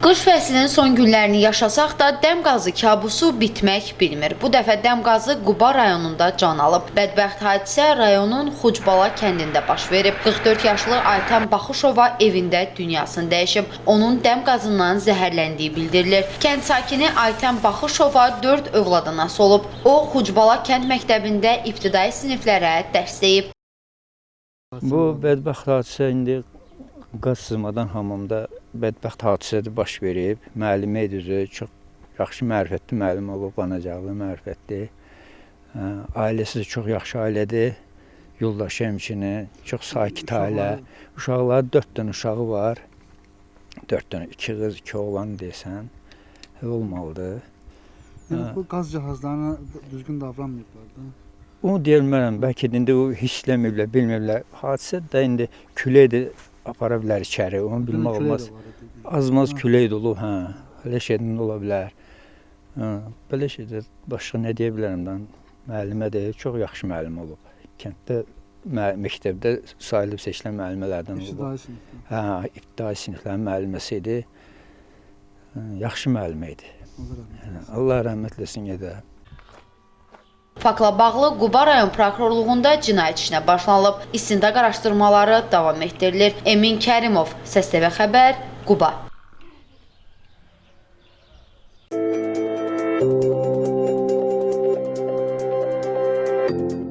Qış fəslinin son günlərini yaşasaq da dəm qazı kabusu bitmək bilmir. Bu dəfə dəm qazı Quba rayonunda can alıb. Bədbəxt hadisə rayonun Xucbala kəndində baş verib. 44 yaşlı Aytən Baxışova evində dünyasını dəyişib. Onun dəm qazından zəhərləndiyi bildirilir. Kənd sakini Aytən Baxışova 4 övlad anası olub. O, Xucbala kənd məktəbində ibtidai siniflərə dərs deyib. Bu bədbəxt hadisə indi qaz sızmadan hamamda bədbəxt hadisədir baş verib. Müəllimə idi özü, çox yaxşı mərifətli müəllim olub, qanacaqlı mərifətli. Ailəsi də çox yaxşı ailədir. Yoldaşı həmçinin, çox sakit ailə. Uşaqları 4 dənə uşağı var. 4 dənə, 2 qız, 2 oğlan desən, olmalıdır. Yəni, bu qaz cihazlarına düzgün davranmayıblar da. Onu deyilmərəm, bəlkə də indi o hissləməyiblər, bilmirlər. Hadisə də indi küləkdir, apara bilər içəri, onu bilmək olmaz. Az-maz külək də olub, elə şeydən ola bilər. Belə şeydə başqa nə deyə bilərəm, müəllimə deyil, çox yaxşı müəllim olub. Kənddə, məktəbdə sayılıb seçilən müəllimələrdən olub. İbtidai siniflər. İbtidai siniflərin müəlliməsi idi. Yaxşı müəllimə idi. Allah rəhmət eləsin gedə. Faktla bağlı Quba rayon prokurorluğunda cinayət işinə başlanılıb. İstintaq araşdırmaları davam etdirilir. Emin Kərimov, Səs TV xəbər, Quba.